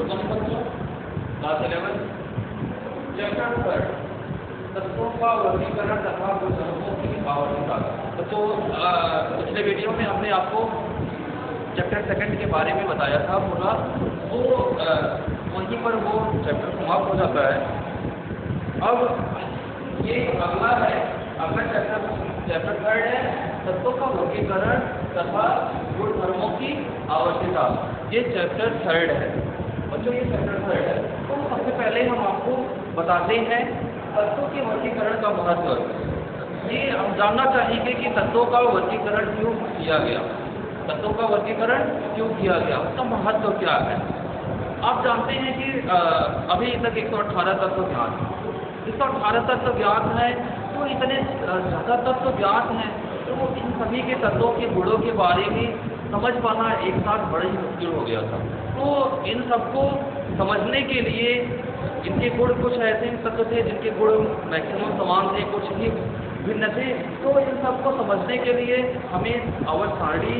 कौन सा बच्चों? क्लास 11 चैप्टर 3 तत्वों का वर्गीकरण तथा गुणधर्मों की आवश्यकता। तो पिछले वीडियो में हमने आपको चैप्टर 2 के बारे में बताया था पूरा, तो वहीं पर वो चैप्टर समाप्त हो जाता है। अब ये अगला है, अगला चैप्टर 3 है तत्वों का वर्गीकरण तथा गुणधर्मों की आवश्यकता। ये चैप्टर 3 है बच्चों, ये चैप्टर 3 है। तो सबसे पहले हम आपको बताते हैं तत्वों के वर्गीकरण का महत्व। ये हम जानना चाहेंगे कि तत्वों का वर्गीकरण क्यों किया गया, तत्वों का वर्गीकरण क्यों किया गया, उसका महत्व क्या है। आप जानते हैं कि अभी तक 118 तत्व ज्ञात हैं। 118 तत्व ज्ञात हैं, तो इतने ज़्यादा तत्व ज्ञात हैं, तो इन सभी के तत्वों के गुणों के बारे में समझ पाना एक साथ बड़ा ही मुश्किल हो गया था। तो इन सबको समझने के लिए इनके गुण, कुछ ऐसे तत्व थे जिनके गुण मैक्सिमम समान थे, कुछ ही भिन्न थे। तो इन सबको समझने के लिए हमें आवर्त सारणी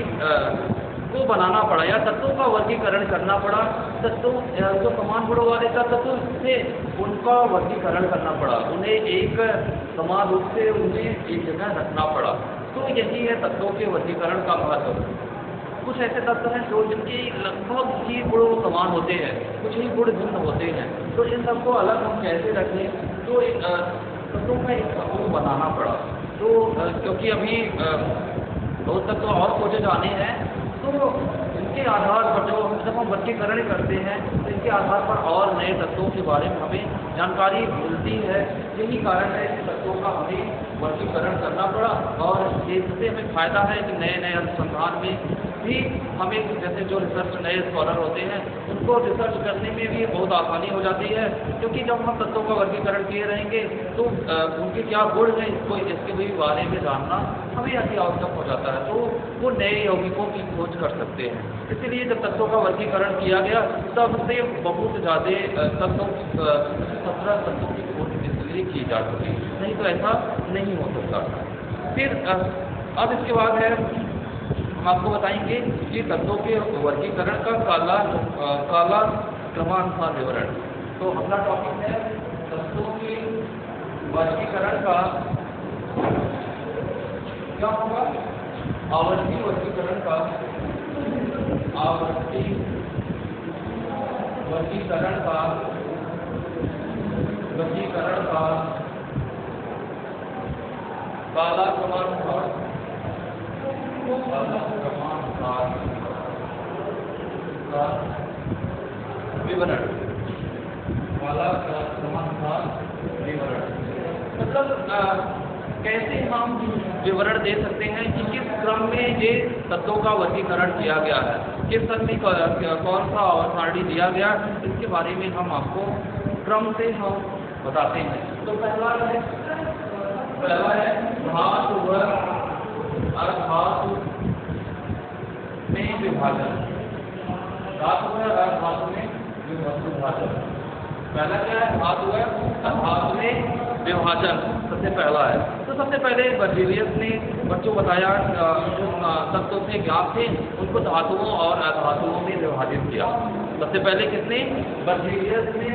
को बनाना पड़ा या तत्वों का वर्गीकरण करना पड़ा। तत्वों जो समान गुणों वाले तत्व थे उनका वर्गीकरण करना पड़ा, उन्हें एक समान रूप से उन्हें एक जगह रखना पड़ा। तो यही है तत्वों के वर्गीकरण का महत्व। कुछ ऐसे तत्व हैं जो जिनके लगभग ही गुण समान होते हैं, कुछ ही गुण भिन्न होते हैं, तो इन सबको अलग हम कैसे रखें, तो तत्वों का एक समूह बनाना पड़ा। तो क्योंकि अभी बहुत तत्व और खोजे जाने हैं, तो इनके आधार पर जब हम वर्गीकरण करते हैं तो इनके आधार पर और नए तत्वों के बारे में हमें जानकारी मिलती है। यही कारण है कि तत्वों का हमें वर्गीकरण करना पड़ा, और इससे हमें फायदा है कि नए नए अनुसंधान में भी हमें, जैसे जो रिसर्च नए स्कॉलर होते हैं उनको रिसर्च करने में भी बहुत आसानी हो जाती है, क्योंकि जब हम तत्वों का वर्गीकरण किए रहेंगे तो उनके क्या गुण हैं इसके भी बारे में जानना हमें अति आवश्यक हो जाता है। तो वो नए यौगिकों की खोज कर सकते हैं। इसलिए जब तत्वों का वर्गीकरण किया गया तब से बहुत ज़्यादा तत्वों 17 तत्वों की खोज इसलिए की जा सकी, नहीं तो ऐसा नहीं हो सकता। फिर अब इसके बाद है, हम आपको बताएंगे कि तत्वों के वर्गीकरण का काला क्रमानुसार विवरण। तो अपना टॉपिक है तत्वों के वर्गीकरण का क्या होगा, आवर्ती वर्गीकरण का, आवर्ती वर्गीकरण का काला क्रमानुसार विवरण, काला क्रमानुसार विवरण। मतलब कैसे हम विवरण दे सकते हैं कि किस क्रम में ये तत्वों का वर्गीकरण किया गया है, किस क्रम में कौन सा आवर्त सारणी दिया गया, इसके बारे में हम आपको क्रम से हम बताते हैं। तो पहला है धातु व अर्धातु में विभाजन। धातु व अर्धातु में विभाजन। पहला क्या है, धातु व अर्धातु में विभाजन सबसे पहला है। तो सबसे पहले बर्जीलियस ने बच्चों बताया जो तत्व से ज्ञात थे उनको धातुओं और अधातुओं में विभाजित किया। सबसे पहले किसने, बर्जीलियस ने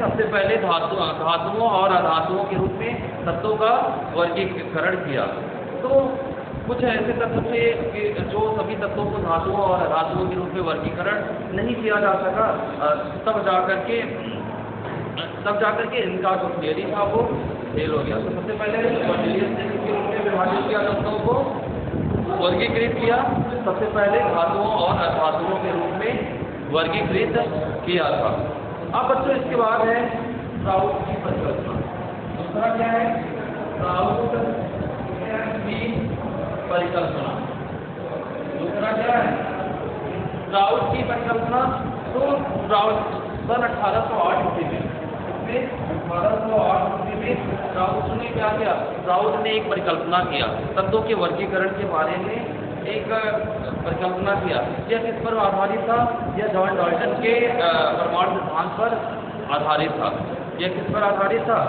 सबसे पहले धातुओं और अधातुओं के रूप में तत्वों का वर्गीकरण किया। तो कुछ ऐसे तत्व थे कि जो सभी तत्वों को धातुओं और अधातुओं के रूप में वर्गीकरण नहीं किया जा सका, तब जाकर के इनका जो थियरी था वो फेल हो गया। तो सबसे पहले बर्जीलियस ने किसके रूप में विभाजित किया, तत्वों को वर्गीकृत किया, सबसे पहले धातुओं और अधातुओं के रूप में वर्गीकृत किया था। अब बच्चों इसके बाद है राउथ की परिकल्पना। दूसरा क्या है, राउथ की परिकल्पना। दूसरा क्या है, राउथ की परिकल्पना। तो राउथ सन 1808 ईस्वी में, 1808 ईस्वी में राउथ ने क्या किया, राउथ ने एक परिकल्पना किया, तत्वों के वर्गीकरण के बारे में एक परिकल्पना किया। यह किस पर आधारित था, यह जॉन डाल्टन के परमाणु सिद्धांत पर आधारित था। यह किस पर आधारित था,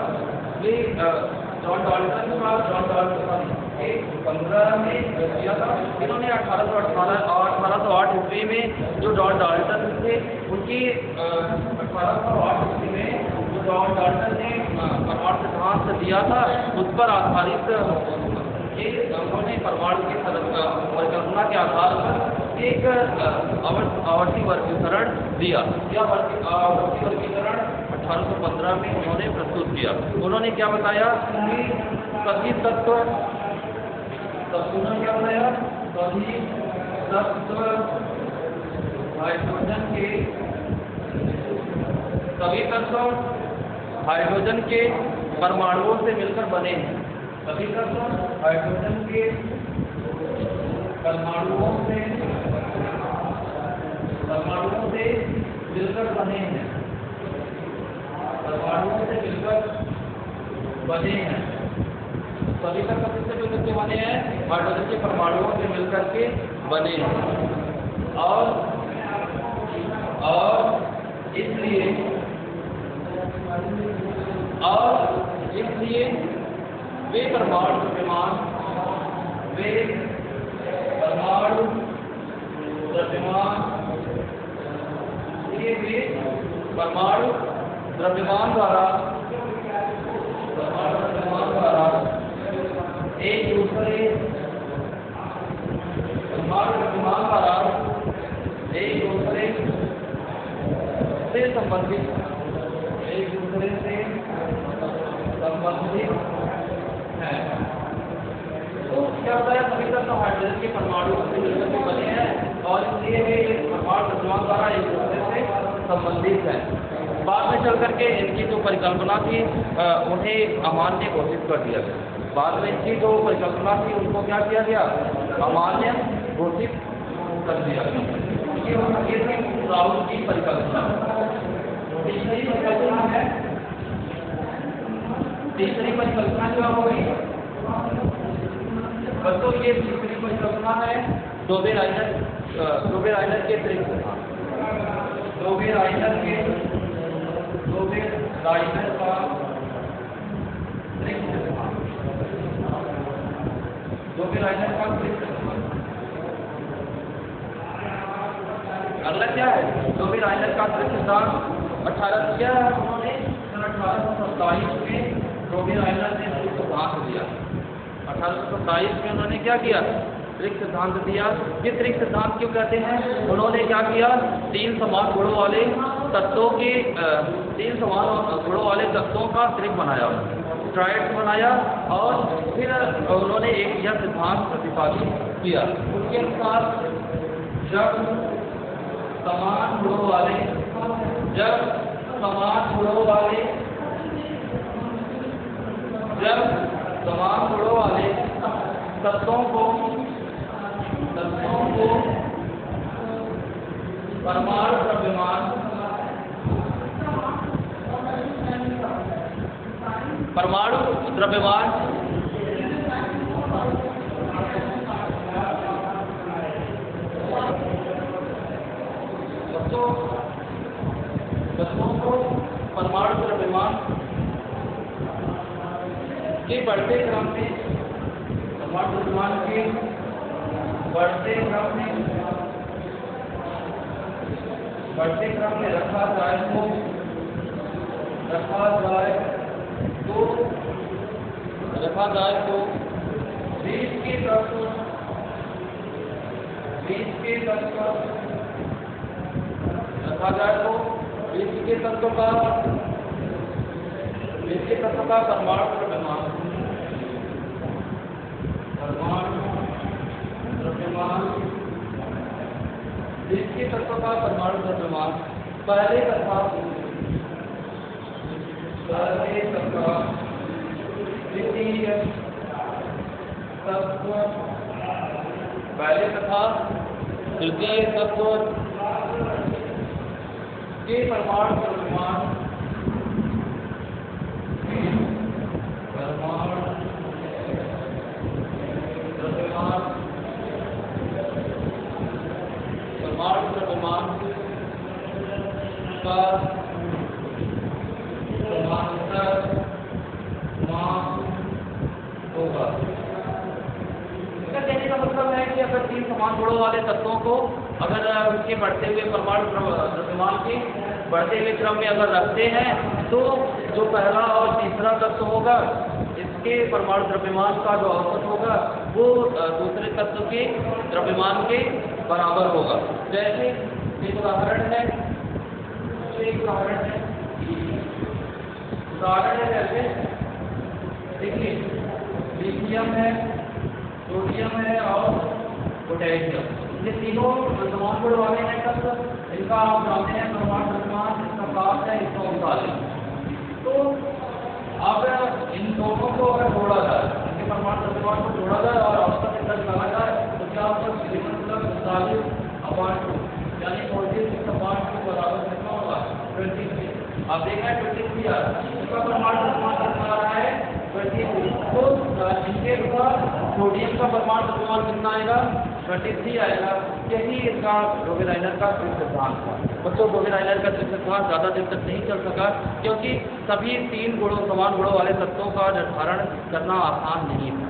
ये जॉन डाल्टन का 15 1815 में किया था। इन्होंने 1818 और 1808 ईस्वी में जो जॉन डाल्टन थे उनकी 1808 ईस्वी में जो जॉन डाल्टन ने परमाणु सिद्धांत दिया था उस पर आधारित उन्होंने परमाणु की परिकल्पना के आधार पर एक आवर्ती वर्गीकरण दिया। यह आवर्ती वर्गीकरण 1815 में उन्होंने प्रस्तुत किया। उन्होंने क्या बताया कि सभी तत्व, उन्होंने क्या बताया, सभी तत्व हाइड्रोजन के परमाणुओं से मिलकर बने हैं। सभी तत्व हाइड्रोजन के परमाणुओं से मिलकर बने हैं। परमाणुओं से मिलकर बने हैं। सभी तत्व किससे मिलकर के बने हैं? हाइड्रोजन के परमाणुओं से मिलकर के बने हैं। और इसलिए वे परमाणु द्रव्यमान द्वारा एक दूसरे से संबंधित है। तो क्या होता है, सभी तत्व हाइड्रोजन के परमाणु से मिलकर के बने हैं और इसलिए वे परमाणु द्रव्यमान द्वारा एक दूसरे से संबंधित है। बाद में चल करके इनकी जो परिकल्पना थी उन्हें अमान्य घोषित कर दिया गया। बाद में इनकी जो परिकल्पना थी उनको क्या किया गया? अमान्य घोषित कर दिया गया। ये थी राउल की परिकल्पना। तीसरी परिकल्पना क्या होगी बच्चों? ये तीसरी परिकल्पना है डोबेराइनर के त्रिक सिद्धांत। डोबेराइनर का त्रिक सिद्धांत। अगला क्या है? डोबेराइनर का त्रिक सिद्धांत 1827 में डोबेराइनर ने त्रिक सिद्धांत दिया। 1827 में उन्होंने क्या किया? त्रिक सिद्धांत दिया। ये त्रिक सिद्धांत क्यों कहते हैं? उन्होंने क्या किया? तीन समान गुणों वाले तत्वों का त्रिक बनाया, ट्राइड बनाया और फिर उन्होंने एक यह सिद्धांत प्रतिपादित किया। उसके अनुसार जब समान गुणों वाले तत्वों को परमाणु द्रव्यमान के बढ़ते क्रम में रखा जाए तो बीच के तत्व का परमाणु द्रव्यमान जिसके तत्व का परमाणु द्रव्यमान पहले तथा द्वितीय तत्व के परमाणु द्रव्यमान का समांतर मान होगा। अगर 3 समान गुणों वाले तत्वों को अगर उनके बढ़ते हुए परमाणु द्रव्यमान के बढ़ते हुए क्रम में अगर रखते हैं, तो जो पहला और तीसरा तत्व होगा, इसके परमाणु द्रव्यमान का जो औसत होगा वो दूसरे तत्व के द्रव्यमान के बराबर होगा। जैसे एक उदाहरण है, जैसे देखिए लिथियम है, सोडियम है और पोटेशियम, ये तीनों समान गुण वाले हैं तत्व। इनका आप जानते हैं परमाणु द्रव्यमान इसका ताप है 139। तो अब इन दोनों को अगर जोड़ा जाए, इनके परमाणु द्रव्यमान को जोड़ा जाए और औसत इनका निकाला जाए, तो क्या आपको 47/2 यानी 46/2 बराबर कितना होगा? 23। आप देखना है 23 आ रहा है, इसका परमाणु द्रव्यमान कितना आ रहा है? 23। तो इनके ऊपर सोडियम का परमाणु द्रव्यमान कितना आएगा? 23 आएगा। यही इसका रोगेलाइनर का सिद्धांत था। बच्चों, रोगेलाइनर का सिद्धांत ज़्यादा दिन तक नहीं चल सका, क्योंकि सभी 3 गुणों समान गुणों वाले तत्वों का निर्धारण करना आसान नहीं था।